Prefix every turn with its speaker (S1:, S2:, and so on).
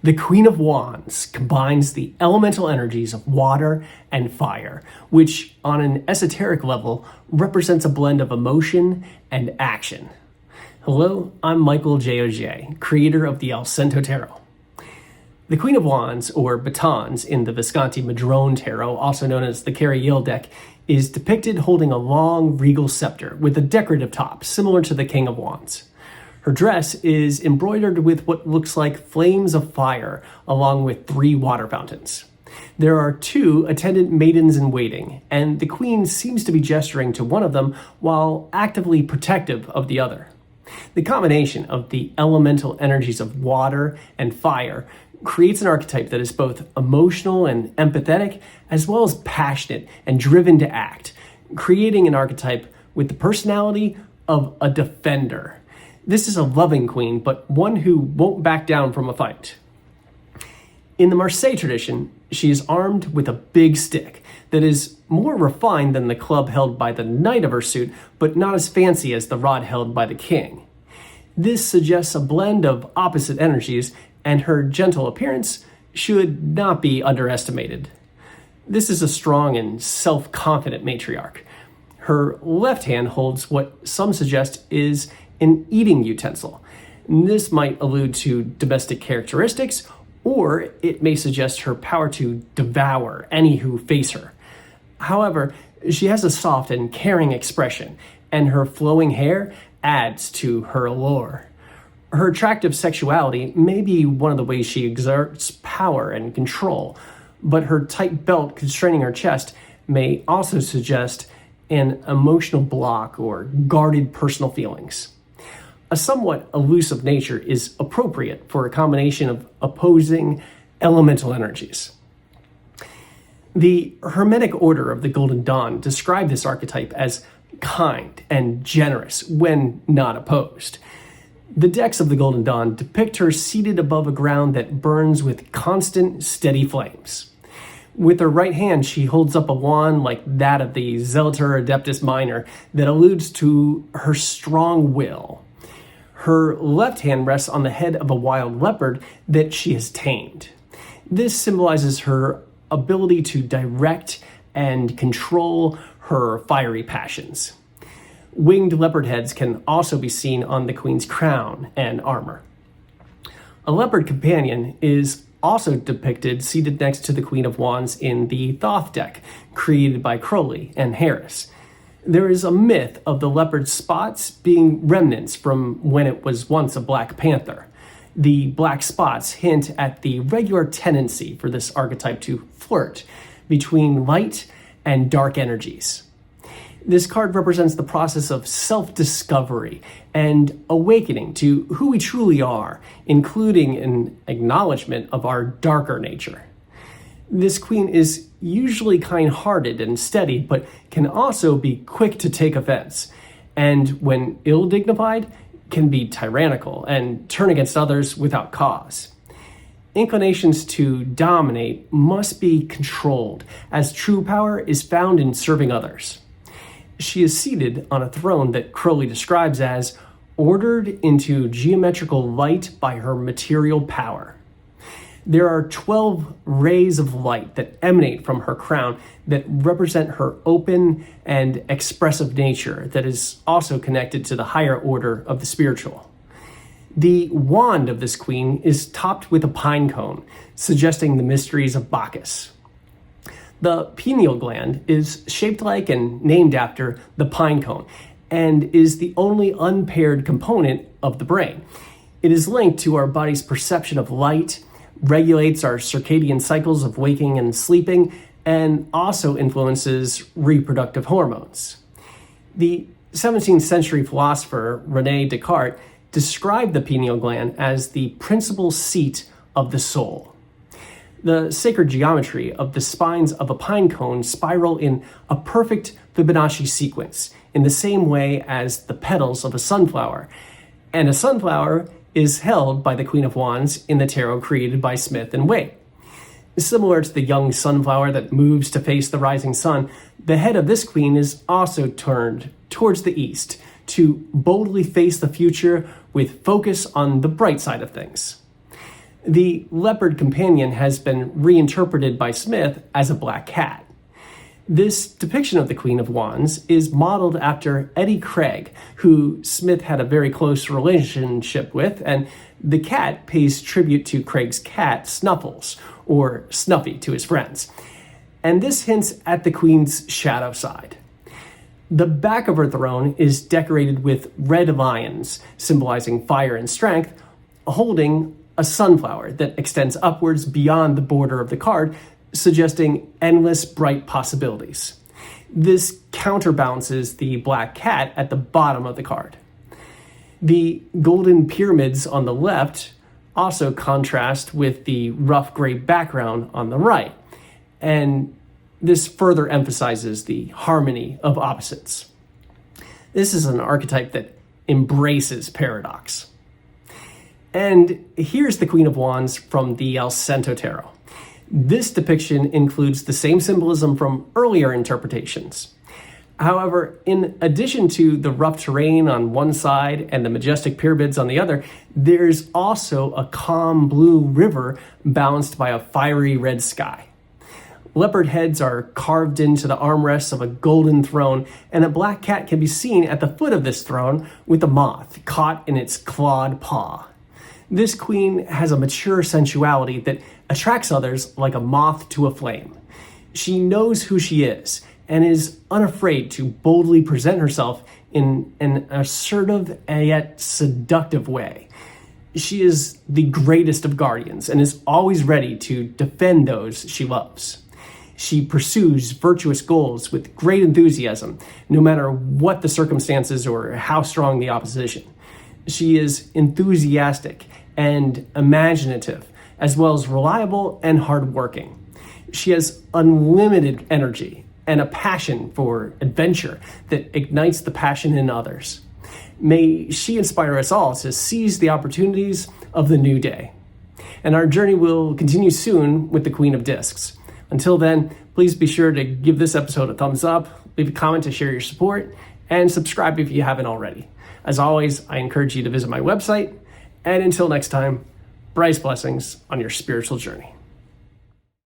S1: The Queen of Wands combines the elemental energies of water and fire, which on an esoteric level represents a blend of emotion and action. Hello, I'm Michael J.O.J., creator of the Allcento Tarot. The Queen of Wands, or batons, in the Visconti-Madrone Tarot, also known as the Carry-Yale deck, is depicted holding a long regal scepter with a decorative top, similar to the King of Wands. Her dress is embroidered with what looks like flames of fire, along with 3 water fountains. There are 2 attendant maidens in waiting, and the queen seems to be gesturing to one of them while actively protective of the other. The combination of the elemental energies of water and fire creates an archetype that is both emotional and empathetic, as well as passionate and driven to act, creating an archetype with the personality of a defender. This is a loving queen, but one who won't back down from a fight. In the Marseille tradition, she is armed with a big stick that is more refined than the club held by the knight of her suit, but not as fancy as the rod held by the king. This suggests a blend of opposite energies, and her gentle appearance should not be underestimated. This is a strong and self-confident matriarch. Her left hand holds what some suggest is an eating utensil. This might allude to domestic characteristics, or it may suggest her power to devour any who face her. However, she has a soft and caring expression, and her flowing hair adds to her allure. Her attractive sexuality may be one of the ways she exerts power and control, but her tight belt constraining her chest may also suggest an emotional block or guarded personal feelings. A somewhat elusive nature is appropriate for a combination of opposing elemental energies. The Hermetic Order of the Golden Dawn described this archetype as kind and generous when not opposed. The decks of the Golden Dawn depict her seated above a ground that burns with constant, steady flames. With her right hand, she holds up a wand like that of the Zelator Adeptus Minor that alludes to her strong will. Her left hand rests on the head of a wild leopard that she has tamed. This symbolizes her ability to direct and control her fiery passions. Winged leopard heads can also be seen on the queen's crown and armor. A leopard companion is also depicted seated next to the Queen of Wands in the Thoth deck, created by Crowley and Harris. There is a myth of the leopard's spots being remnants from when it was once a black panther. The black spots hint at the regular tendency for this archetype to flirt between light and dark energies. This card represents the process of self-discovery and awakening to who we truly are, including an acknowledgement of our darker nature. This queen is usually kind-hearted and steady, but can also be quick to take offense, and when ill-dignified, can be tyrannical and turn against others without cause. Inclinations to dominate must be controlled, as true power is found in serving others. She is seated on a throne that Crowley describes as ordered into geometrical light by her material power. There are 12 rays of light that emanate from her crown that represent her open and expressive nature that is also connected to the higher order of the spiritual. The wand of this queen is topped with a pine cone, suggesting the mysteries of Bacchus. The pineal gland is shaped like and named after the pine cone and is the only unpaired component of the brain. It is linked to our body's perception of light, regulates our circadian cycles of waking and sleeping, and also influences reproductive hormones. The 17th century philosopher René Descartes described the pineal gland as the principal seat of the soul. The sacred geometry of the spines of a pine cone spiral in a perfect Fibonacci sequence, in the same way as the petals of a sunflower. And a sunflower is held by the Queen of Wands in the tarot created by Smith and Waite. Similar to the young sunflower that moves to face the rising sun, the head of this queen is also turned towards the east to boldly face the future with focus on the bright side of things. The leopard companion has been reinterpreted by Smith as a black cat. This depiction of the Queen of Wands is modeled after Eddie Craig, who Smith had a very close relationship with, and the cat pays tribute to Craig's cat, Snuffles, or Snuffy to his friends. And this hints at the Queen's shadow side. The back of her throne is decorated with red lions, symbolizing fire and strength, holding a sunflower that extends upwards beyond the border of the card, suggesting endless bright possibilities. This counterbalances the black cat at the bottom of the card. The golden pyramids on the left also contrast with the rough gray background on the right, and this further emphasizes the harmony of opposites. This is an archetype that embraces paradox. And here's the Queen of Wands from the Allcento Tarot. This depiction includes the same symbolism from earlier interpretations. However, in addition to the rough terrain on one side and the majestic pyramids on the other, there's also a calm blue river balanced by a fiery red sky. Leopard heads are carved into the armrests of a golden throne, and a black cat can be seen at the foot of this throne with a moth caught in its clawed paw. This queen has a mature sensuality that attracts others like a moth to a flame. She knows who she is and is unafraid to boldly present herself in an assertive yet seductive way. She is the greatest of guardians and is always ready to defend those she loves. She pursues virtuous goals with great enthusiasm, no matter what the circumstances or how strong the opposition. She is enthusiastic and imaginative, as well as reliable and hardworking. She has unlimited energy and a passion for adventure that ignites the passion in others. May she inspire us all to seize the opportunities of the new day. And our journey will continue soon with the Queen of Discs. Until then, please be sure to give this episode a thumbs up, leave a comment to share your support, and subscribe if you haven't already. As always, I encourage you to visit my website. And until next time, brightest blessings on your spiritual journey.